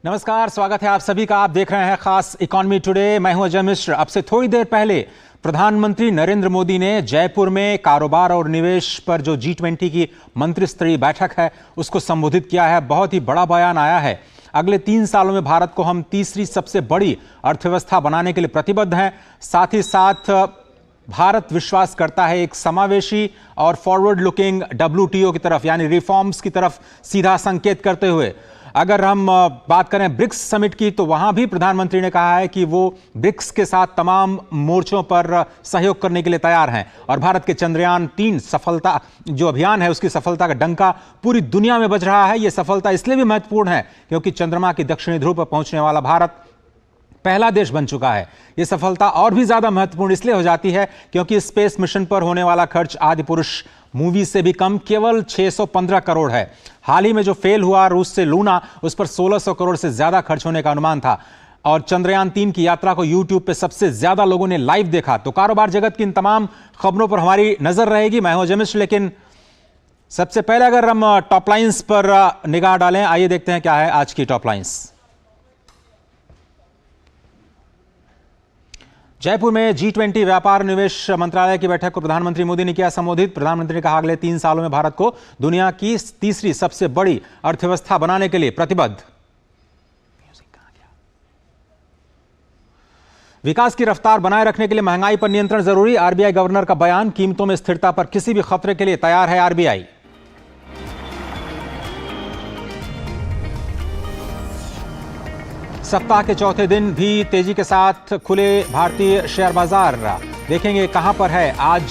नमस्कार, स्वागत है आप सभी का। आप देख रहे हैं खास इकोनॉमी टुडे। मैं हूं अजय मिश्र। अब से थोड़ी देर पहले प्रधानमंत्री नरेंद्र मोदी ने जयपुर में कारोबार और निवेश पर जो G20 की मंत्री स्तरीय बैठक है उसको संबोधित किया है। बहुत ही बड़ा बयान आया है। अगले 3 सालों में भारत को हम तीसरी सबसे बड़ी अर्थव्यवस्था बनाने के लिए प्रतिबद्ध हैं। साथ ही साथ भारत विश्वास करता है एक समावेशी और फॉरवर्ड लुकिंग WTO की तरफ, यानी रिफॉर्म्स की तरफ सीधा संकेत करते हुए। अगर हम बात करें ब्रिक्स समिट की, तो वहां भी प्रधानमंत्री ने कहा है कि वो ब्रिक्स के साथ तमाम मोर्चों पर सहयोग करने के लिए तैयार हैं। और भारत के चंद्रयान 3 सफलता जो अभियान है उसकी सफलता का डंका पूरी दुनिया में बज रहा है। यह सफलता इसलिए भी महत्वपूर्ण है क्योंकि चंद्रमा की दक्षिणी ध्रुव पर पहुंचने वाला भारत पहला देश बन चुका है। यह सफलता और भी ज्यादा महत्वपूर्ण इसलिए हो जाती है क्योंकि स्पेस मिशन पर होने वाला खर्च आदिपुरुष मूवी से भी कम, केवल 615 करोड़ है। हाल ही में जो फेल हुआ रूस से लूना, उस पर 1600 करोड़ से ज्यादा खर्च होने का अनुमान था। और चंद्रयान 3 की यात्रा को YouTube पे सबसे ज्यादा लोगों ने लाइव देखा। तो कारोबार जगत की इन तमाम खबरों पर हमारी नजर रहेगी। मैं हूं अजय मिश्र। लेकिन सबसे पहले अगर हम टॉप लाइंस पर निगाह डालें, आइए देखते हैं क्या है आज की टॉप लाइंस। जयपुर में G20 व्यापार निवेश मंत्रालय की बैठक को प्रधानमंत्री मोदी ने किया संबोधित। प्रधानमंत्री ने कहा अगले 3 सालों में भारत को दुनिया की तीसरी सबसे बड़ी अर्थव्यवस्था बनाने के लिए प्रतिबद्ध। विकास की रफ्तार बनाए रखने के लिए महंगाई पर नियंत्रण जरूरी। RBI गवर्नर का बयान, कीमतों में स्थिरता पर किसी भी खतरे के लिए तैयार है RBI। सप्ताह के चौथे दिन भी तेजी के साथ खुले भारतीय शेयर बाजार। देखेंगे कहां पर है आज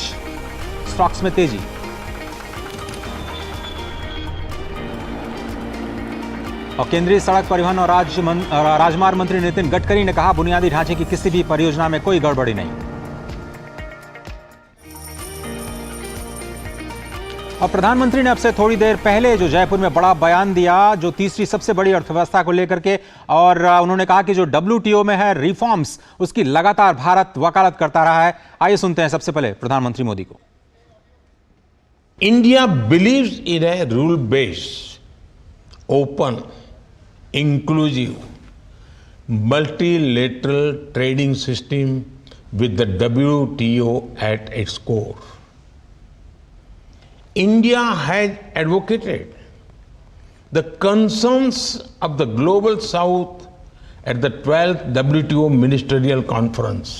स्टॉक्स में तेजी। और केंद्रीय सड़क परिवहन और राजमार्ग मंत्री नितिन गडकरी ने कहा बुनियादी ढांचे की किसी भी परियोजना में कोई गड़बड़ी नहीं। और प्रधानमंत्री ने अब से थोड़ी देर पहले जो जयपुर में बड़ा बयान दिया, जो तीसरी सबसे बड़ी अर्थव्यवस्था को लेकर के, और उन्होंने कहा कि जो WTO में है रिफॉर्म्स, उसकी लगातार भारत वकालत करता रहा है। आइए सुनते हैं सबसे पहले प्रधानमंत्री मोदी को। India believes in a rule based, open, inclusive, multilateral trading system with the WTO at its core. India has advocated the concerns of the Global South at the 12th WTO Ministerial Conference.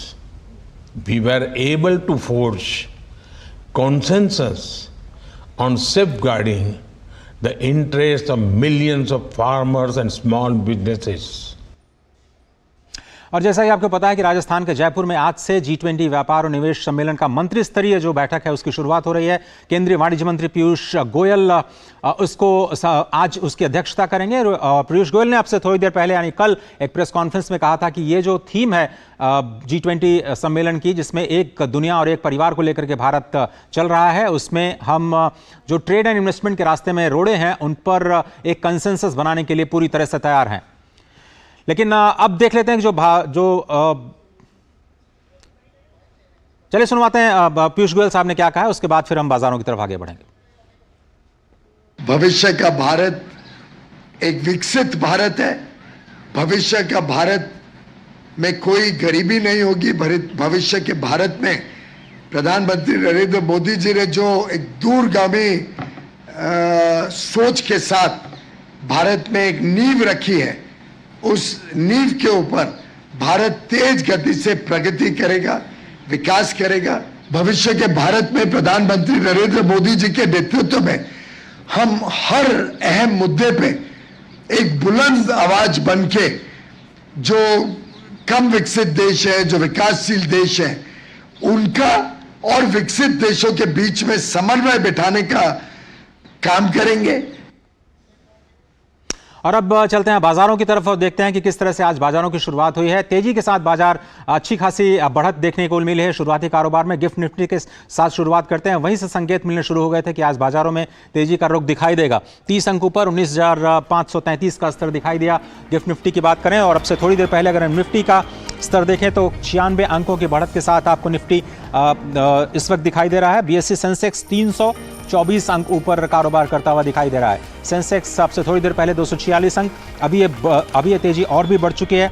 We were able to forge consensus on safeguarding the interests of millions of farmers and small businesses. और जैसा कि आपको पता है कि राजस्थान के जयपुर में आज से G20 व्यापार और निवेश सम्मेलन का मंत्री स्तरीय जो बैठक है उसकी शुरुआत हो रही है। केंद्रीय वाणिज्य मंत्री पीयूष गोयल उसको आज उसकी अध्यक्षता करेंगे। पीयूष गोयल ने अब से थोड़ी देर पहले यानी कल एक प्रेस कॉन्फ्रेंस में कहा था कि ये जो थीम है G20 सम्मेलन की, जिसमें एक दुनिया और एक परिवार को लेकर के भारत चल रहा है, उसमें हम जो ट्रेड एंड इन्वेस्टमेंट के रास्ते में रोड़े हैं उन पर एक कंसेंसस बनाने के लिए पूरी तरह से तैयार हैं। लेकिन अब देख लेते हैं कि चलिए सुनवाते हैं पीयूष गोयल साहब ने क्या कहा है, उसके बाद फिर हम बाजारों की तरफ आगे बढ़ेंगे। भविष्य का भारत एक विकसित भारत है। भविष्य का भारत में कोई गरीबी नहीं होगी। भविष्य के भारत में प्रधानमंत्री नरेंद्र मोदी जी ने जो एक दूरगामी सोच के साथ भारत में एक नींव रखी है, उस नींव के ऊपर भारत तेज गति से प्रगति करेगा, विकास करेगा। भविष्य के भारत में प्रधानमंत्री नरेंद्र मोदी जी के नेतृत्व में हम हर अहम मुद्दे पे एक बुलंद आवाज बनके जो कम विकसित देश है, जो विकासशील देश है, उनका और विकसित देशों के बीच में समन्वय बिठाने का काम करेंगे। और अब चलते हैं बाजारों की तरफ और देखते हैं कि किस तरह से आज बाजारों की शुरुआत हुई है। तेजी के साथ बाजार अच्छी खासी बढ़त देखने को मिली है। शुरुआती कारोबार में गिफ्ट निफ्टी के साथ शुरुआत करते हैं, वहीं से संकेत मिलने शुरू हो गए थे कि आज बाजारों में तेजी का रुख दिखाई देगा। 30 अंकों पर 19,533 का स्तर दिखाई दिया गिफ्ट निफ्टी की बात करें। और अब से थोड़ी देर पहले अगर निफ्टी का स्तर देखें तो 96 अंकों की बढ़त के साथ आपको निफ्टी इस वक्त दिखाई दे रहा है। बीएसई सेंसेक्स 324 अंक ऊपर कारोबार करता हुआ दिखाई दे रहा है। सेंसेक्स आपसे थोड़ी देर पहले 246 अंक, अभी ये तेजी और भी बढ़ चुकी है।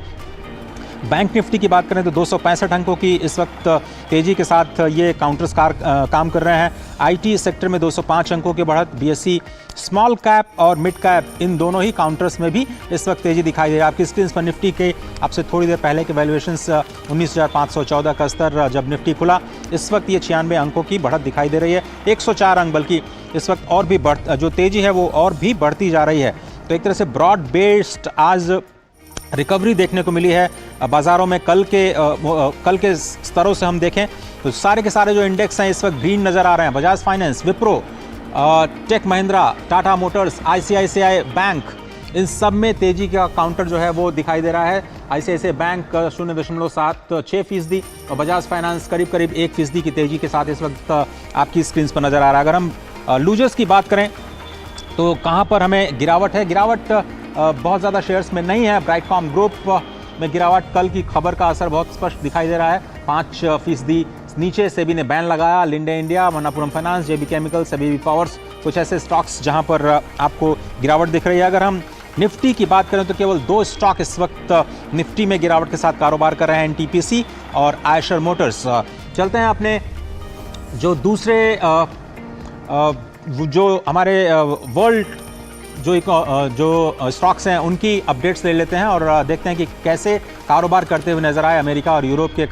बैंक निफ्टी की बात करें तो 265 अंकों की इस वक्त तेजी के साथ ये काउंटर्स काम कर रहे हैं। आईटी सेक्टर में 205 अंकों की बढ़त। बीएसई स्मॉल कैप और मिड कैप इन दोनों ही काउंटर्स में भी इस वक्त तेजी दिखाई दे रही है। आपकी स्क्रीन पर निफ्टी के आपसे थोड़ी देर पहले के वैल्यूएशंस 19,514 का स्तर जब निफ्टी खुला, इस वक्त ये 96 अंकों की बढ़त दिखाई दे रही है। 104 अंक बल्कि इस वक्त और भी जो तेजी है वो और भी बढ़ती जा रही है। तो एक तरह से ब्रॉड बेस्ड आज रिकवरी देखने को मिली है बाजारों में। कल के स्तरों से हम देखें तो सारे के सारे जो इंडेक्स हैं इस वक्त ग्रीन नजर आ रहे हैं। Bajaj Finance, Wipro, Tech Mahindra, Tata Motors, ICICI Bank, इन सब में तेजी का काउंटर जो है वो दिखाई दे रहा है। आईसीआईसीआई बैंक 0.76% और बजाज फाइनेंस करीब 1% की तेजी के साथ इस वक्त आपकी स्क्रीन पर नजर आ रहा है। अगर हम लूजर्स की बात करें तो कहां पर हमें गिरावट है? गिरावट बहुत ज़्यादा शेयर्स में नहीं है। ब्राइटकॉम ग्रुप में गिरावट, कल की खबर का असर बहुत स्पष्ट दिखाई दे रहा है। 5% नीचे सेबी ने बैन लगाया। लिंडे इंडिया, मन्नापुरम फाइनेंस, जेबी केमिकल्स, एबीबी पावर्स, कुछ ऐसे स्टॉक्स जहां पर आपको गिरावट दिख रही है। अगर हम निफ्टी की बात करें तो केवल 2 स्टॉक इस वक्त निफ्टी में गिरावट के साथ कारोबार कर रहे हैं, एनटीपीसी और आयशर मोटर्स। चलते हैं अपने जो दूसरे जो हमारे वर्ल्ड जो स्टॉक्स हैं उनकी अपडेट्स ले लेते हैं और देखते हैं कि कैसे कारोबार करते हुए नजर आए अमेरिका और यूरोप के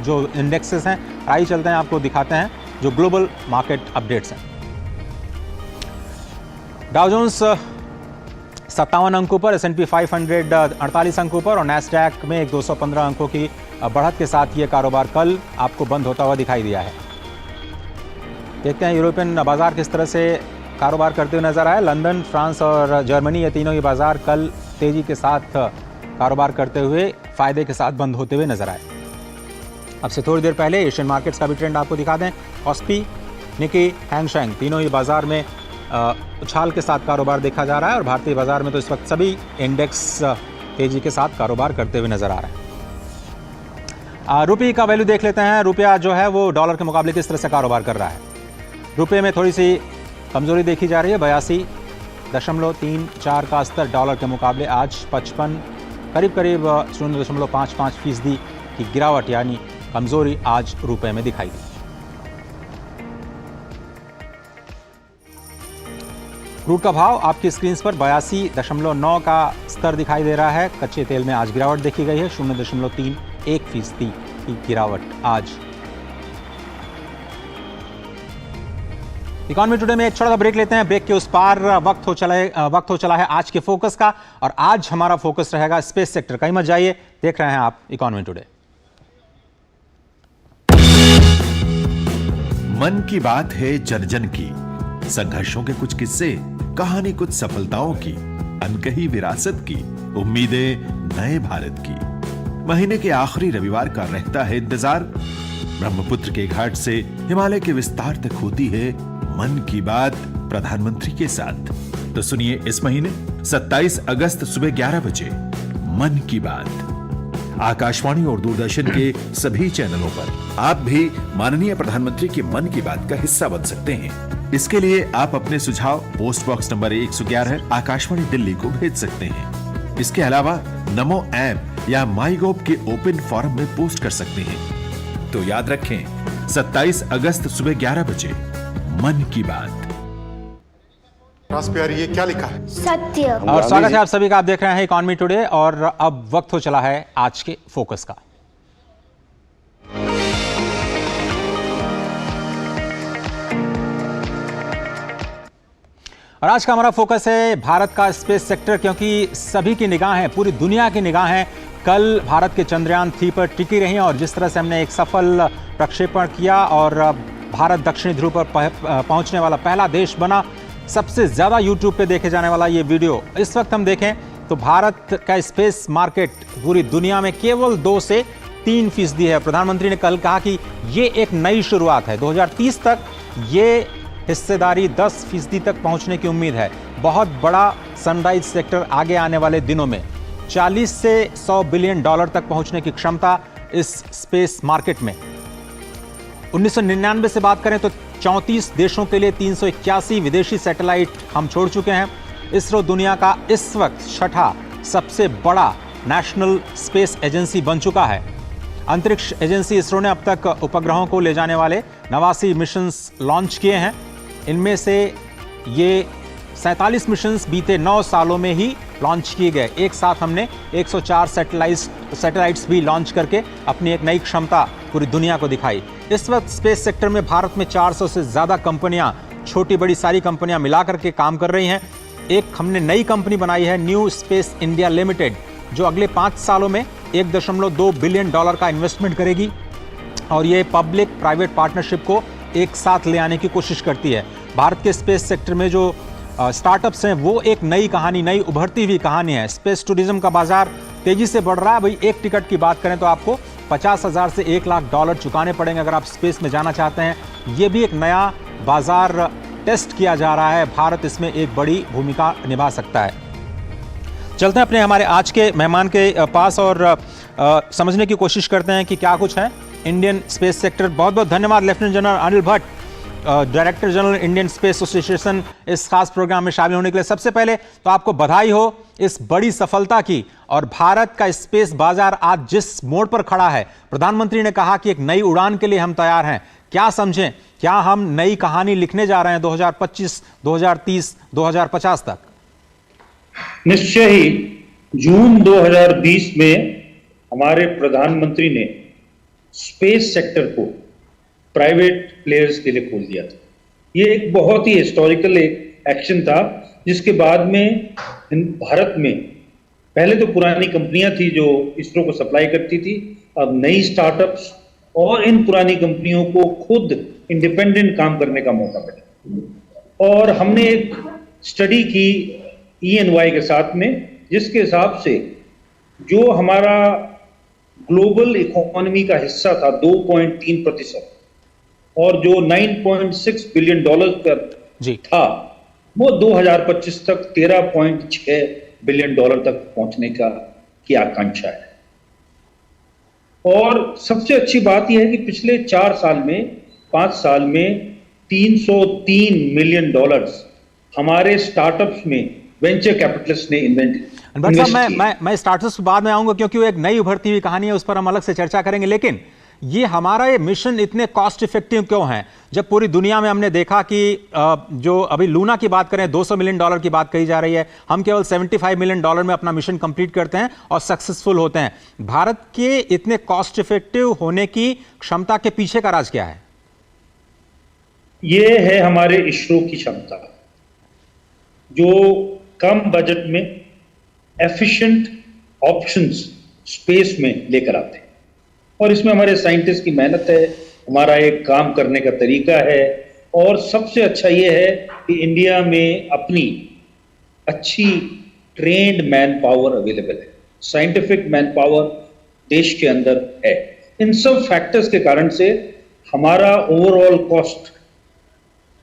जो इंडेक्सेस हैं। आइए चलते हैं, आपको दिखाते हैं जो ग्लोबल मार्केट अपडेट्स हैं। डाउ जोन्स 57 अंकों पर, S&P 500 48 अंकों पर और नैस्डैक में 215 अंकों की बढ़त के साथ ये कारोबार कल आपको बंद होता हुआ दिखाई दिया है। देखते हैं यूरोपियन बाजार किस तरह से कारोबार करते हुए नजर आए। लंदन, फ्रांस और जर्मनी, ये तीनों ही बाजार कल तेजी के साथ कारोबार करते हुए फायदे के साथ बंद होते हुए नजर आए। अब से थोड़ी देर पहले एशियन मार्केट्स का भी ट्रेंड आपको दिखा दें। कॉस्पी, निकी, हैंगसेंग तीनों ही बाजार में उछाल के साथ कारोबार देखा जा रहा है और भारतीय बाजार में तो इस वक्त सभी इंडेक्स तेजी के साथ कारोबार करते हुए नजर आ रहे हैं। रुपये का वैल्यू देख लेते हैं। रुपया जो है वो डॉलर के मुकाबले किस तरह से कारोबार कर रहा है। रुपये में थोड़ी सी कमजोरी देखी जा रही है। 82.34 का स्तर डॉलर के मुकाबले आज 55, करीब 0.55% की गिरावट यानी कमजोरी आज रुपए में दिखाई दी। क्रूड का भाव आपकी स्क्रीन पर 82.9 का स्तर दिखाई दे रहा है। कच्चे तेल में आज गिरावट देखी गई है, 0.31% की गिरावट आज। इकोनॉमी टुडे में एक छोटा सा ब्रेक लेते हैं। ब्रेक के उस पार वक्त हो चला है आज के फोकस का और आज हमारा फोकस रहेगा स्पेस सेक्टर। कहीं मत जाइए, देख रहे हैं आप इकोनॉमी टुडे। मन की बात है जन जन की, संघर्षों के कुछ किस्से, कहानी कुछ सफलताओं की, अनकही विरासत की, उम्मीदें नए भारत की। महीने के आखिरी रविवार का रहता है इंतजार। ब्रह्मपुत्र के घाट से हिमालय के विस्तार तक होती है मन की बात प्रधानमंत्री के साथ। तो सुनिए इस महीने 27 अगस्त सुबह 11 बजे मन की बात आकाशवाणी और दूरदर्शन के सभी चैनलों पर। आप भी माननीय प्रधानमंत्री की मन की बात का हिस्सा बन सकते हैं। इसके लिए आप अपने सुझाव post box number 111 Akashvani Delhi को भेज सकते हैं। इसके अलावा नमो ऐप या माई गोव के ओपन फोरम में पोस्ट कर सकते हैं। तो याद रखें 27 अगस्त सुबह 11 बजे मन की बात। प्यार ये क्या लिखा है? सत्य। और स्वागत है आप सभी का। आप देख रहे हैं इकोनॉमी टुडे और अब वक्त हो चला है आज के फोकस का। और आज का हमारा फोकस है भारत का स्पेस सेक्टर, क्योंकि सभी की निगाहें, पूरी दुनिया की निगाहें कल भारत के चंद्रयान 3 पर टिकी रही और जिस तरह से हमने एक सफल प्रक्षेपण किया और भारत दक्षिणी ध्रुव पर पहुंचने वाला पहला देश बना। सबसे ज्यादा यूट्यूब पे देखे जाने वाला ये वीडियो। इस वक्त हम देखें तो भारत का स्पेस मार्केट पूरी दुनिया में केवल 2 से 3% है। प्रधानमंत्री ने कल कहा कि ये एक नई शुरुआत है। 2030 तक ये हिस्सेदारी 10% तक पहुंचने की उम्मीद है। बहुत बड़ा सनराइज सेक्टर आगे आने वाले दिनों में। 40 से 100 बिलियन डॉलर तक पहुंचने की क्षमता इस स्पेस मार्केट में। 1999 से बात करें तो 34 देशों के लिए 381 विदेशी सैटेलाइट हम छोड़ चुके हैं। इसरो दुनिया का इस वक्त छठा सबसे बड़ा नेशनल स्पेस एजेंसी बन चुका है। अंतरिक्ष एजेंसी इसरो ने अब तक उपग्रहों को ले जाने वाले 89 मिशंस लॉन्च किए हैं। इनमें से ये 47 मिशंस बीते 9 सालों में ही लॉन्च किए गए। एक साथ हमने 104 सैटेलाइट्स भी लॉन्च करके अपनी एक नई क्षमता पूरी दुनिया को दिखाई। इस वक्त स्पेस सेक्टर में भारत में 400 से ज़्यादा कंपनियां, छोटी बड़ी सारी कंपनियां मिलाकर के काम कर रही हैं। एक हमने नई कंपनी बनाई है न्यू स्पेस इंडिया लिमिटेड, जो अगले 5 सालों में 1.2 बिलियन डॉलर का इन्वेस्टमेंट करेगी और ये पब्लिक प्राइवेट पार्टनरशिप को एक साथ ले आने की कोशिश करती है। भारत के स्पेस सेक्टर में जो स्टार्टअप्स हैं वो एक नई कहानी, नई उभरती हुई कहानी है। स्पेस टूरिज्म का बाजार तेजी से बढ़ रहा है। भाई, एक टिकट की बात करें तो आपको 50,000 से 1 लाख डॉलर चुकाने पड़ेंगे अगर आप स्पेस में जाना चाहते हैं। ये भी एक नया बाजार टेस्ट किया जा रहा है। भारत इसमें एक बड़ी भूमिका निभा सकता है। चलते हैं अपने हमारे आज के मेहमान के पास और समझने की कोशिश करते हैं कि क्या कुछ है इंडियन स्पेस सेक्टर। बहुत बहुत धन्यवाद lieutenant general Anil Bhatt, director general Indian space association, इस खास प्रोग्राम में शामिल होने के लिए। सबसे पहले तो आपको बधाई हो इस बड़ी सफलता की। और भारत का स्पेस बाजार आज जिस मोड़ पर खड़ा है, प्रधानमंत्री ने कहा कि एक नई उड़ान के लिए हम तैयार हैं। क्या समझें, क्या हम नई कहानी लिखने जा रहे हैं 2025, 2030, 2050 तक? निश्चय ही जून 2020 में हमारे प्रधानमंत्री ने स्पेस सेक्टर को प्राइवेट प्लेयर्स के लिए खोल दिया था। ये एक बहुत ही हिस्टोरिकल एक एक्शन था, जिसके बाद में भारत में पहले तो पुरानी कंपनियां थी जो इसरो को सप्लाई करती थी, अब नई स्टार्टअप्स और इन पुरानी कंपनियों को खुद इंडिपेंडेंट काम करने का मौका मिला। और हमने एक स्टडी की ENY के साथ में, जिसके हिसाब से जो हमारा ग्लोबल इकोनॉमी का हिस्सा था 2.3% और जो 9.6 बिलियन डॉलर पर था, वो 2025 तक 13.6 बिलियन डॉलर तक पहुंचने की आकांक्षा है। और सबसे अच्छी बात यह है कि पिछले 5 साल में 303 मिलियन डॉलर्स हमारे स्टार्टअप्स में वेंचर कैपिटलिस्ट ने भट्ट साहब, मैं स्टार्टअप्स बाद में आऊंगा क्योंकि वो एक नई उभरती हुई कहानी है, उस पर हम अलग से चर्चा करेंगे। लेकिन ये हमारा ये मिशन इतने कॉस्ट इफेक्टिव क्यों है, जब पूरी दुनिया में हमने देखा कि जो अभी लूना की बात करें 200 मिलियन डॉलर की बात कही जा रही है, हम केवल 75 मिलियन डॉलर में अपना मिशन कंप्लीट करते हैं और सक्सेसफुल होते हैं। भारत के इतने कॉस्ट इफेक्टिव होने की क्षमता के पीछे का राज क्या है? ये है हमारे इसरो की क्षमता, जो कम बजट में एफिशिएंट ऑप्शंस स्पेस में लेकर आते हैं। और इसमें हमारे साइंटिस्ट की मेहनत है, हमारा एक काम करने का तरीका है। और सबसे अच्छा ये है कि इंडिया में अपनी अच्छी ट्रेन्ड मैन पावर अवेलेबल है, साइंटिफिक मैन पावर देश के अंदर है। इन सब फैक्टर्स के कारण से हमारा ओवरऑल कॉस्ट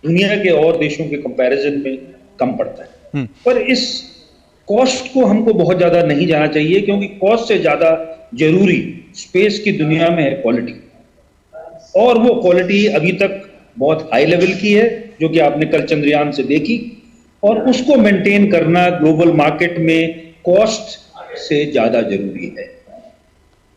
दुनिया के और देशों के कंपैरिजन में कम पड़ता है। पर इस कॉस्ट को हमको बहुत ज्यादा नहीं जाना चाहिए, क्योंकि कॉस्ट से ज्यादा जरूरी स्पेस की दुनिया में है क्वालिटी। और वो क्वालिटी अभी तक बहुत हाई लेवल की है, जो कि आपने कल चंद्रयान से देखी। और उसको मेंटेन करना ग्लोबल मार्केट में कॉस्ट से ज्यादा जरूरी है।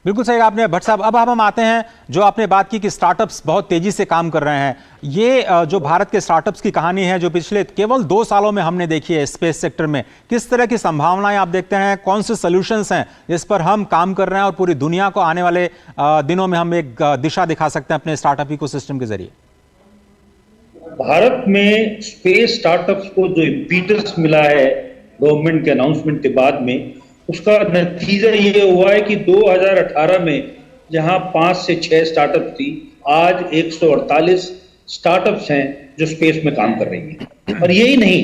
बिल्कुल सही आपने भट्ट साहब। अब हम आते हैं जो आपने बात की कि स्टार्टअप्स बहुत तेजी से काम कर रहे हैं। ये जो भारत के स्टार्टअप्स की कहानी है, जो पिछले केवल 2 सालों में हमने देखी है स्पेस सेक्टर में, किस तरह की संभावनाएं आप देखते हैं? कौन से सॉल्यूशंस हैं जिस पर हम काम कर रहे हैं और पूरी दुनिया को आने वाले दिनों में हम एक दिशा दिखा सकते हैं अपने स्टार्टअप इकोसिस्टम के जरिए? भारत में स्पेस स्टार्टअप्स को जो इम्पीटस मिला है गवर्नमेंट के अनाउंसमेंट के बाद में, उसका नतीजा ये हुआ है कि 2018 में जहां 5 से 6 स्टार्टअप थी, आज 148 स्टार्टअप्स हैं जो स्पेस में काम कर रही हैं। और यही नहीं,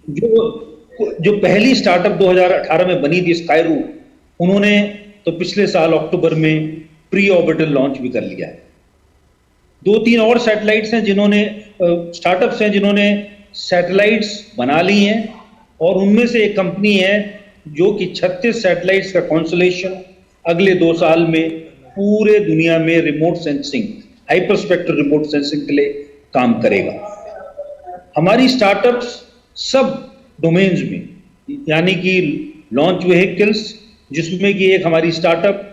जो पहली स्टार्टअप 2018 में बनी थी स्काईरूट, उन्होंने तो पिछले साल अक्टूबर में प्री ऑर्बिटल लॉन्च भी कर लिया है। 2-3 और सैटेलाइट्स हैं स्टार्टअप्स हैं जिन्होंने सैटेलाइट्स बना ली हैं। और उनमें से एक कंपनी है जो कि 36 सैटेलाइट्स का कॉन्स्टलेशन अगले 2 साल में पूरे दुनिया में remote sensing, hyperspectral remote sensing के लिए काम करेगा। हमारी स्टार्टअप्स सब डोमेन्स में, यानी कि लॉन्च व्हीकल्स, जिसमें कि एक हमारी स्टार्टअप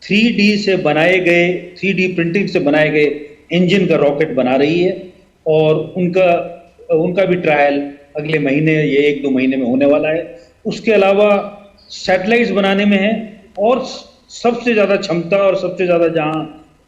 3D से बनाए गए, 3D प्रिंटिंग से बनाए गए इंजन का रॉकेट बना रही है, और उनका भी ट्रायल अगले महीने, ये 1-2 महीने में होने वाला है। उसके अलावा सैटेलाइट्स बनाने में है, और सबसे ज़्यादा क्षमता और सबसे ज़्यादा जहाँ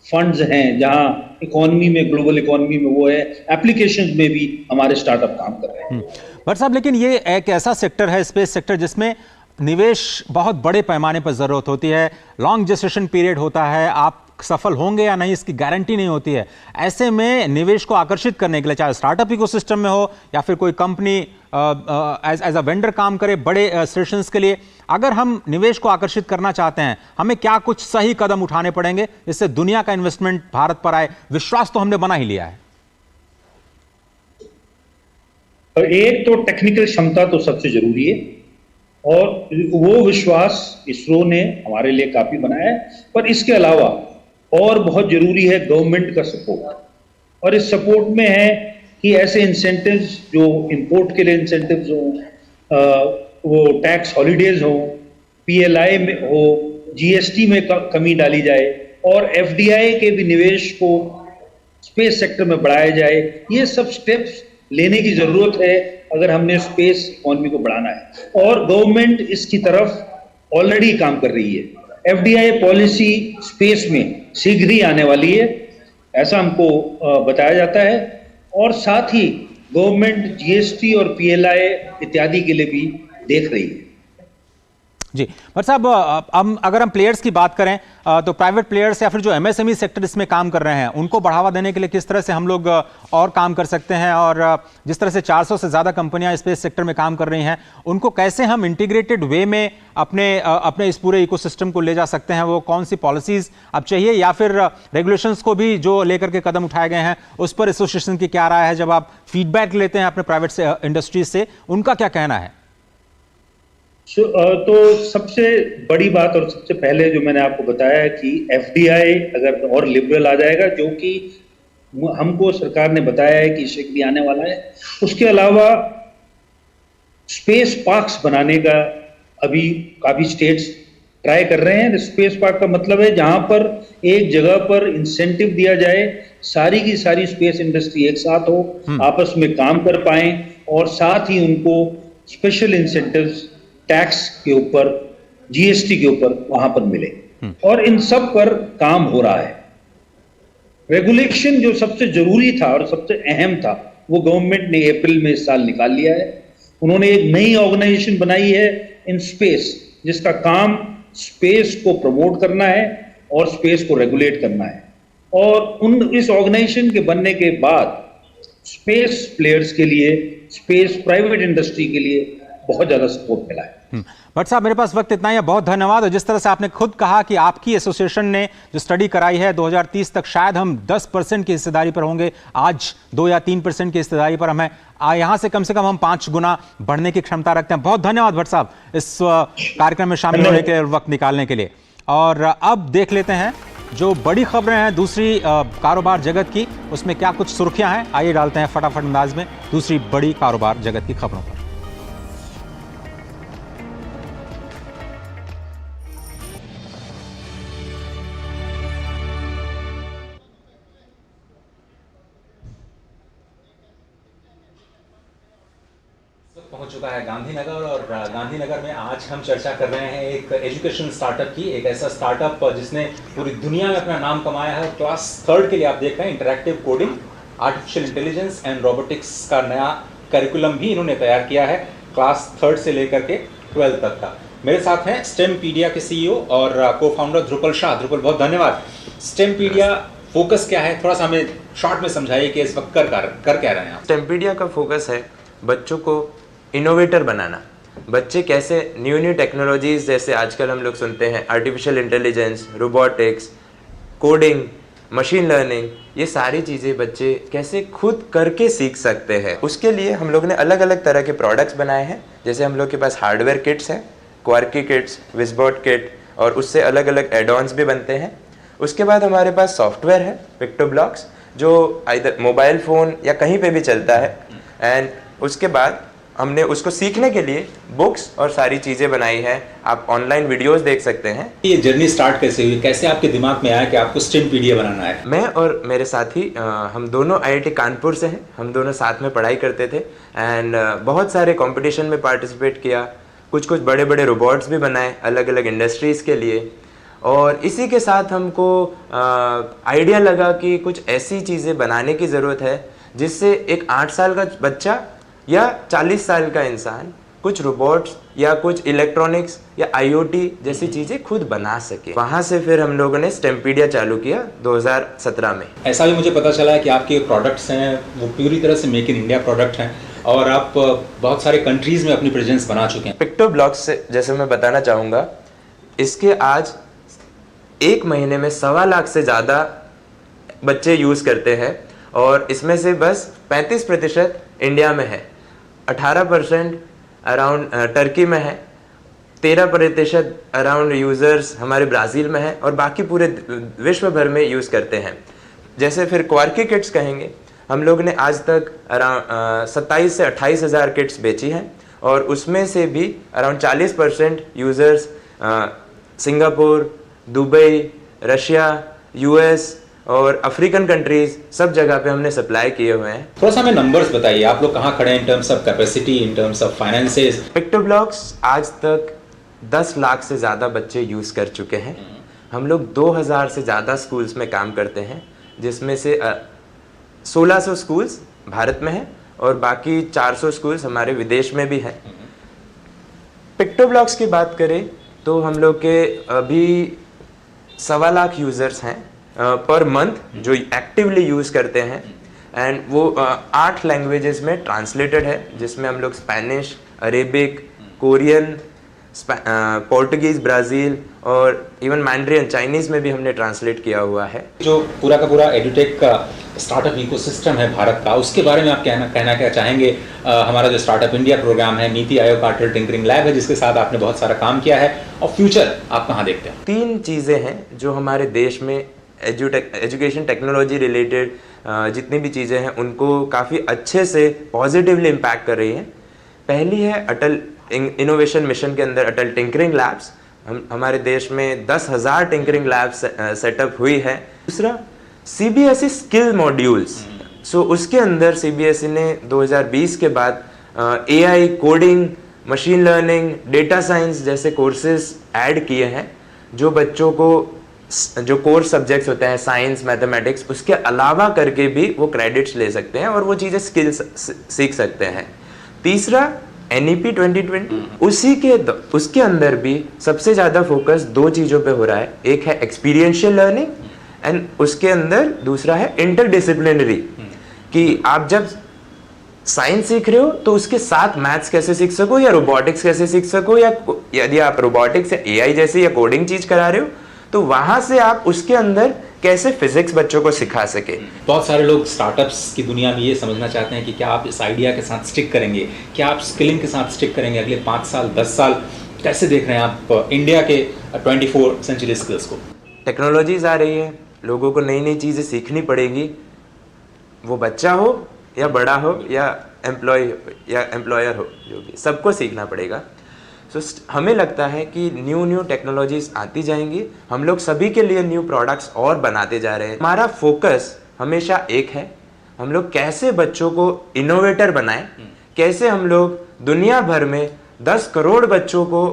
फंड्स हैं, जहाँ इकोनॉमी में, ग्लोबल इकोनॉमी में, वो है एप्लीकेशंस में भी हमारे स्टार्टअप काम कर रहे हैं। भट्ट साहब, लेकिन ये एक ऐसा सेक्टर है, स्पेस सेक्टर, जिसमें निवेश बहुत बड़े पैमाने पर जरूरत होती है, लॉन्ग जेस्टेशन पीरियड होता है, आप सफल होंगे या नहीं इसकी गारंटी नहीं होती है। ऐसे में निवेश को आकर्षित करने के लिए, चाहे स्टार्टअप इकोसिस्टम में हो या फिर कोई कंपनी एज अ वेंडर काम करे बड़े सेशंस के लिए, अगर हम निवेश को आकर्षित करना चाहते हैं, हमें क्या कुछ सही कदम उठाने पड़ेंगे जिससे दुनिया का इन्वेस्टमेंट भारत पर आए? विश्वास तो हमने बना ही लिया है। एक तो टेक्निकल क्षमता तो सबसे जरूरी है, और वो विश्वास इसरो ने हमारे लिए काफी बनाया है। पर इसके अलावा और बहुत जरूरी है गवर्नमेंट का सपोर्ट, और इस सपोर्ट में है कि ऐसे इंसेंटिव्स जो इंपोर्ट के लिए इंसेंटिव्स हो, वो टैक्स हॉलीडेज हो, PLI में हो, GST में कमी डाली जाए, और FDI के भी निवेश को स्पेस सेक्टर में बढ़ाया जाए। ये सब स्टेप्स लेने की जरूरत है अगर हमने स्पेस इकोनॉमी को बढ़ाना है, और गवर्नमेंट इसकी तरफ ऑलरेडी काम कर रही है। FDI पॉलिसी स्पेस में शीघ्र ही आने वाली है, ऐसा हमको बताया जाता है, और साथ ही गवर्नमेंट GST और PLI इत्यादि के लिए भी देख रही है। जी भट्ट साहब, अगर हम प्लेयर्स की बात करें तो प्राइवेट प्लेयर्स या फिर जो MSME सेक्टर इसमें काम कर रहे हैं, उनको बढ़ावा देने के लिए किस तरह से हम लोग और काम कर सकते हैं, और जिस तरह से 400 से ज़्यादा कंपनियां स्पेस सेक्टर में काम कर रही हैं, उनको कैसे हम इंटीग्रेटेड वे में अपने इस पूरे इकोसिस्टम को ले जा सकते हैं? वो कौन सी पॉलिसीज अब चाहिए, या फिर रेगुलेशंस को भी जो लेकर के कदम उठाए गए हैं उस पर एसोसिएशन की क्या राय है? जब आप फीडबैक लेते हैं अपने प्राइवेट इंडस्ट्रीज से, उनका क्या कहना है? तो सबसे बड़ी बात और सबसे पहले जो मैंने आपको बताया है कि FDI अगर और लिबरल आ जाएगा, जो कि हमको सरकार ने बताया है कि शीघ्र भी आने वाला है। उसके अलावा स्पेस पार्क्स बनाने का अभी काफी स्टेट्स ट्राई कर रहे हैं। स्पेस पार्क का मतलब है जहां पर एक जगह पर इंसेंटिव दिया जाए, सारी की सारी स्पेस इंडस्ट्री एक साथ हो, आपस में काम कर पाए, और साथ ही उनको स्पेशल इंसेंटिव्स टैक्स के ऊपर, GST के ऊपर वहां पर मिले, और इन सब पर काम हो रहा है। रेगुलेशन जो सबसे जरूरी था और सबसे अहम था, वो गवर्नमेंट ने अप्रैल में इस साल निकाल लिया है। उन्होंने एक नई ऑर्गेनाइजेशन बनाई है इन स्पेस, जिसका काम स्पेस को प्रमोट करना है और स्पेस को रेगुलेट करना है। और इस ऑर्गेनाइजेशन के बनने के बाद स्पेस प्लेयर्स के लिए, स्पेस प्राइवेट इंडस्ट्री के लिए बहुत ज्यादा सपोर्ट मिला है। भट्ट साहब, मेरे पास वक्त इतना ही है, बहुत धन्यवाद। और जिस तरह से आपने खुद कहा कि आपकी एसोसिएशन ने जो स्टडी कराई है, 2030 तक शायद हम 10% की हिस्सेदारी पर होंगे, आज 2 या 3% की हिस्सेदारी पर हमें यहां से कम हम 5 गुना बढ़ने की क्षमता रखते हैं। बहुत धन्यवाद भट्ट साहब इस कार्यक्रम में शामिल होने के लिए, वक्त निकालने के लिए। और अब देख लेते हैं जो बड़ी खबरें हैं दूसरी कारोबार जगत की, उसमें क्या कुछ सुर्खियां हैं। आइए डालते हैं फटाफट अंदाज में दूसरी बड़ी कारोबार जगत की खबरों पर। पहुंच चुका है गांधीनगर, और गांधीनगर में आज हम चर्चा कर रहे हैं एक एजुकेशन स्टार्टअप की, एक ऐसा स्टार्टअप जिसने पूरी दुनिया में अपना नाम कमाया है। क्लास 3 के लिए आप देख रहे हैं interactive coding, artificial intelligence and robotics का नया करिकुलम भी इन्होंने तैयार किया है, क्लास 3 से लेकर के 12 तक का। मेरे साथ हैं स्टेमपीडिया के CEO और को फाउंडर ध्रुपल शाह। ध्रुपल, बहुत धन्यवाद। स्टेमपीडिया फोकस क्या है, थोड़ा सा हमें शॉर्ट में समझाइए कि इस वक्त कर क्या रहे हैं आप? स्टेमपीडिया का फोकस है बच्चों को इनोवेटर बनाना। बच्चे कैसे न्यू टेक्नोलॉजीज, जैसे आजकल हम लोग सुनते हैं artificial intelligence, robotics, coding, machine learning, ये सारी चीज़ें बच्चे कैसे खुद करके सीख सकते हैं। उसके लिए हम लोग ने अलग अलग तरह के प्रोडक्ट्स बनाए हैं। जैसे हम लोग के पास हार्डवेयर किट्स हैं क्वार्की किट्स, विजबॉट किट और उससे अलग अलग एड-ऑन्स भी बनते हैं। उसके बाद हमारे पास सॉफ्टवेयर है पिक्टोब्लॉक्स, जो आइदर मोबाइल फ़ोन या कहीं पे भी चलता है। एंड उसके बाद हमने उसको सीखने के लिए बुक्स और सारी चीज़ें बनाई हैं। आप ऑनलाइन वीडियोस देख सकते हैं। ये जर्नी स्टार्ट कैसे हुई, कैसे आपके दिमाग में आया कि आपको स्टेम पीडिया बनाना है? मैं और मेरे साथी हम दोनों IIT कानपुर से हैं। हम दोनों साथ में पढ़ाई करते थे एंड बहुत सारे कंपटीशन में पार्टिसिपेट किया। कुछ बड़े बड़े रोबोट्स भी बनाए अलग अलग इंडस्ट्रीज़ के लिए। और इसी के साथ हमको आइडिया लगा कि कुछ ऐसी चीज़ें बनाने की ज़रूरत है जिससे एक 8 साल का बच्चा या 40 साल का इंसान कुछ रोबोट्स या कुछ इलेक्ट्रॉनिक्स या IoT जैसी चीज़ें खुद बना सके। वहाँ से फिर हम लोगों ने स्टेमपीडिया चालू किया 2017 में। ऐसा भी मुझे पता चला है कि आपके प्रोडक्ट्स हैं वो पूरी तरह से मेक इन इंडिया प्रोडक्ट हैं और आप बहुत सारे कंट्रीज़ में अपनी प्रेजेंस बना चुके हैं। पिक्टोब्लॉक्स से जैसे मैं बताना चाहूँगा, इसके आज 1 महीने में 1.25 लाख से ज़्यादा बच्चे यूज़ करते हैं और इसमें से बस 35% इंडिया में है, 18% अराउंड टर्की में है, 13% अराउंड यूज़र्स हमारे ब्राज़ील में है और बाकी पूरे विश्व भर में यूज़ करते हैं। जैसे फिर क्वार्की किट्स कहेंगे, हम लोग ने आज तक अराउंड 27 से 28 हज़ार किट्स बेची हैं और उसमें से भी around 40% users Singapore, Dubai, Russia, US और अफ्रीकन कंट्रीज सब जगह पे हमने सप्लाई किए हुए हैं। थोड़ा सा हमें नंबर्स बताइए, आप लोग कहाँ खड़े हैं in terms of capacity, in terms of finances? PictoBlox आज तक 10 लाख से ज़्यादा बच्चे यूज़ कर चुके हैं। हम लोग 2000 से ज़्यादा स्कूल्स में काम करते हैं, जिसमें से 1600 स्कूल्स भारत में हैं और बाकी 400 स्कूल्स हमारे विदेश में भी हैं। पिक्टोब्लॉक्स की बात करें तो हम लोग के अभी 1.25 लाख यूज़र्स हैं पर मंथ जो एक्टिवली यूज़ करते हैं एंड वो 8 लैंग्वेजेस में ट्रांसलेटेड है, जिसमें हम लोग Spanish, Arabic, Korean, Portuguese, Brazil और इवन मैंड्रियन चाइनीज़ में भी हमने ट्रांसलेट किया हुआ है। जो पूरा का पूरा एडुटेक का स्टार्टअप इकोसिस्टम है भारत का, उसके बारे में आप कहना क्या चाहेंगे? हमारा जो स्टार्टअप इंडिया प्रोग्राम है, नीति आयोग का अटल टिंकरिंग लैब है जिसके साथ आपने बहुत सारा काम किया है, और फ्यूचर आप कहाँ देखते हैं? 3 चीज़ें हैं जो हमारे देश में एजुकेशन टेक्नोलॉजी रिलेटेड जितनी भी चीज़ें हैं उनको काफ़ी अच्छे से पॉजिटिवली इम्पैक्ट कर रही हैं। पहली है अटल इनोवेशन मिशन के अंदर अटल टिंकरिंग लैब्स। हमारे देश में 10,000 टिंकरिंग लैब्स सेटअप हुई है। दूसरा CBSE स्किल मॉड्यूल्स। सो उसके अंदर CBSE ने 2020 के बाद AI, coding, machine learning, data science जैसे कोर्सेज ऐड किए हैं, जो बच्चों को जो कोर्स सब्जेक्ट्स होते हैं साइंस, मैथमेटिक्स, उसके अलावा करके भी वो क्रेडिट्स ले सकते हैं और वो चीज़ें स्किल्स सीख सकते हैं। तीसरा NEP 2020, उसके अंदर भी सबसे ज़्यादा फोकस 2 चीज़ों पे हो रहा है। एक है एक्सपीरियंशियल लर्निंग एंड उसके अंदर दूसरा है इंटरडिसिप्लिनरी, कि आप जब साइंस सीख रहे हो तो उसके साथ मैथ्स कैसे सीख सको या रोबोटिक्स कैसे सीख सको, या यदि आप रोबोटिक्स या AI जैसे या कोडिंग चीज़ करा रहे हो तो वहाँ से आप उसके अंदर कैसे फिजिक्स बच्चों को सिखा सके। बहुत सारे लोग स्टार्टअप्स की दुनिया में ये समझना चाहते हैं कि क्या आप इस आइडिया के साथ स्टिक करेंगे, क्या आप स्किलिंग के साथ स्टिक करेंगे अगले 5 साल 10 साल? कैसे देख रहे हैं आप इंडिया के 24th सेंचुरी स्किल्स को? टेक्नोलॉजीज आ रही है, लोगों को नई नई चीज़ें सीखनी पड़ेगी, वो बच्चा हो या बड़ा हो या एम्प्लॉयर हो, जो भी, सबको सीखना पड़ेगा। सो हमें लगता है कि न्यू टेक्नोलॉजीज आती जाएंगी, हम लोग सभी के लिए न्यू प्रोडक्ट्स और बनाते जा रहे हैं। हमारा फोकस हमेशा एक है, हम लोग कैसे बच्चों को इनोवेटर बनाएं, कैसे हम लोग दुनिया भर में 10 करोड़ बच्चों को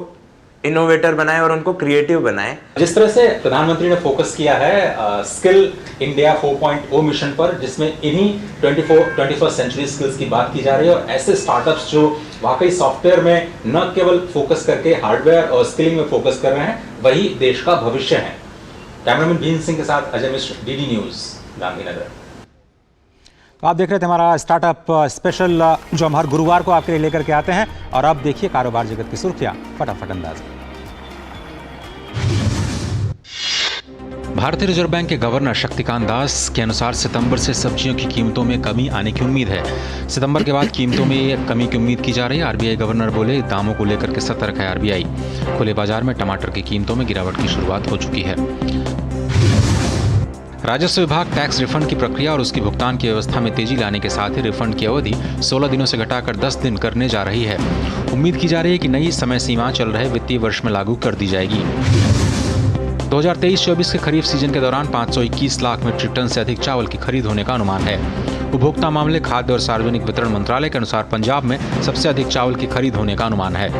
इनोवेटर बनाएं और उनको क्रिएटिव बनाएं। जिस तरह से प्रधानमंत्री ने फोकस किया है स्किल इंडिया 4.0 मिशन पर, जिसमें इन्हीं 21st सेंचुरी स्किल्स की बात की जा रही है, और ऐसे स्टार्टअप्स जो वाकई सॉफ्टवेयर में न केवल फोकस करके हार्डवेयर और स्किलिंग में फोकस कर रहे हैं, वही देश का भविष्य है। कैमरामैन बीन सिंह के साथ अजय मिश्र, DD न्यूज़, गांधीनगर। तो आप देख रहे थे हमारा स्टार्टअप स्पेशल जो हम हर गुरुवार को आपके लिए लेकर के आते हैं, और अब देखिए कारोबार जगत की सुर्खियां फटाफट अंदाज में। भारतीय रिजर्व बैंक के गवर्नर शक्तिकांत दास के अनुसार सितंबर से सब्जियों की कीमतों में कमी आने की उम्मीद है। सितंबर के बाद कीमतों में कमी की उम्मीद की जा रही है। आरबीआई गवर्नर बोले, दामों को लेकर के सतर्क है आरबीआई। खुले बाजार में टमाटर की कीमतों में गिरावट की शुरुआत हो चुकी है। राजस्व विभाग टैक्स रिफंड की प्रक्रिया और उसकी भुगतान की व्यवस्था में तेजी लाने के साथ ही रिफंड की अवधि 16 दिनों से घटाकर 10 दिन करने जा रही है। उम्मीद की जा रही है कि नई समय सीमा चल रहे वित्तीय वर्ष में लागू कर दी जाएगी। 2023-24 के खरीफ सीजन के दौरान 521 लाख मीट्रिक टन से अधिक चावल की खरीद होने का अनुमान है। उपभोक्ता मामले, खाद्य और सार्वजनिक वितरण मंत्रालय के अनुसार पंजाब में सबसे अधिक चावल की खरीद होने का अनुमान है।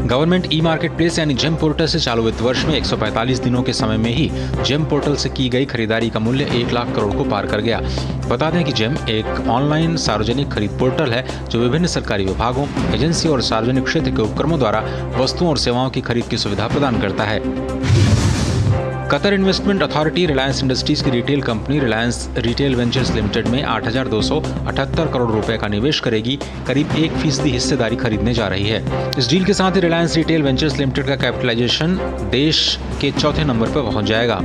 गवर्नमेंट ई मार्केट प्लेस यानी जेम पोर्टल से चालू वित्त वर्ष में 145 दिनों के समय में ही जेम पोर्टल से की गई खरीदारी का मूल्य 1 लाख करोड़ को पार कर गया। बता दें कि जेम एक ऑनलाइन सार्वजनिक खरीद पोर्टल है जो विभिन्न सरकारी विभागों, एजेंसी और सार्वजनिक क्षेत्र के उपक्रमों द्वारा वस्तुओं और सेवाओं की खरीद की सुविधा प्रदान करता है। Qatar Investment Authority Reliance Industries की retail company Reliance Retail Ventures Limited में 8,278 करोड़ रुपए का निवेश करेगी। करीब 1% हिस्सेदारी खरीदने जा रही है। इस डील के साथ ही रिलायंस रिटेल वेंचर्स लिमिटेड का कैपिटलाइजेशन देश के चौथे नंबर पर पहुंच जाएगा।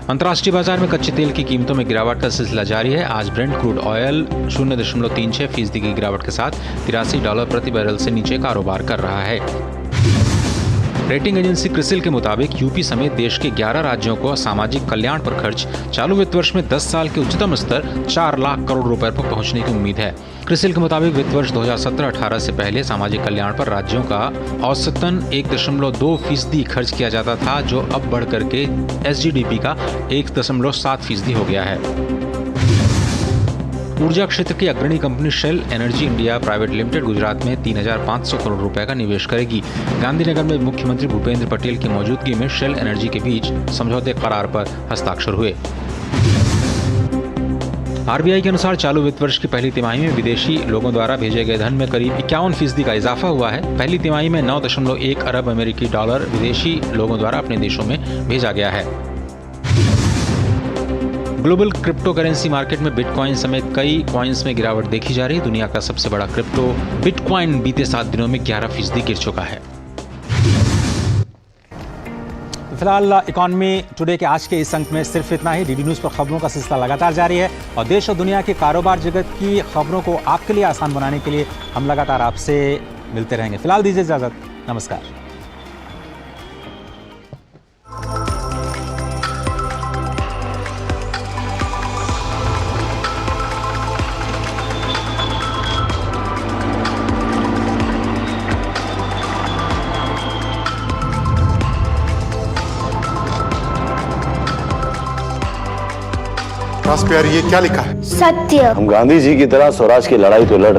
अंतर्राष्ट्रीय बाजार में कच्चे तेल की कीमतों में गिरावट का सिलसिला जारी है। आज ब्रेंट क्रूड ऑयल 0.36% की गिरावट के साथ $83 प्रति बैरल से नीचे कारोबार कर रहा है। रेटिंग एजेंसी क्रिसिल के मुताबिक यूपी समेत देश के 11 राज्यों को सामाजिक कल्याण पर खर्च चालू वित्त वर्ष में 10 साल के उच्चतम स्तर 4 लाख करोड़ रुपए पर पहुंचने की उम्मीद है। क्रिसिल के मुताबिक वित्त वर्ष 2017-18 से पहले सामाजिक कल्याण पर राज्यों का औसतन 1.2% खर्च किया जाता था, जो अब बढ़ करके एसजीडीपी का 1.7% हो गया है। ऊर्जा क्षेत्र की अग्रणी company Shell Energy India Private Limited Gujarat में 3,500 करोड़ रुपए का निवेश करेगी। गांधीनगर में मुख्यमंत्री भूपेंद्र पटेल की मौजूदगी में शेल एनर्जी के बीच समझौते करार पर हस्ताक्षर हुए। आरबीआई के अनुसार चालू वित्त वर्ष की पहली तिमाही में विदेशी लोगों द्वारा भेजे गए धन में करीब 51% का इजाफा हुआ है। पहली तिमाही में 9.1 अरब अमेरिकी डॉलर विदेशी लोगों द्वारा अपने देशों में भेजा गया है। ग्लोबल क्रिप्टो करेंसी मार्केट में बिटकॉइन समेत कई कॉइन्स में गिरावट देखी जा रही है। दुनिया का सबसे बड़ा क्रिप्टो बिटकॉइन बीते 7 दिनों में 11% गिर चुका है। फिलहाल इकॉनमी टुडे के आज के इस अंक में सिर्फ इतना ही। डीडी न्यूज़ पर खबरों का सिलसिला लगातार जारी है और देश और दुनिया के कारोबार जगत की खबरों को आपके लिए आसान बनाने के लिए हम लगातार आपसे मिलते रहेंगे। फिलहाल दीजिए इजाजत, नमस्कार। प्यार, ये क्या लिखा है? सत्य। हम गांधी जी की तरह स्वराज की लड़ाई तो लड़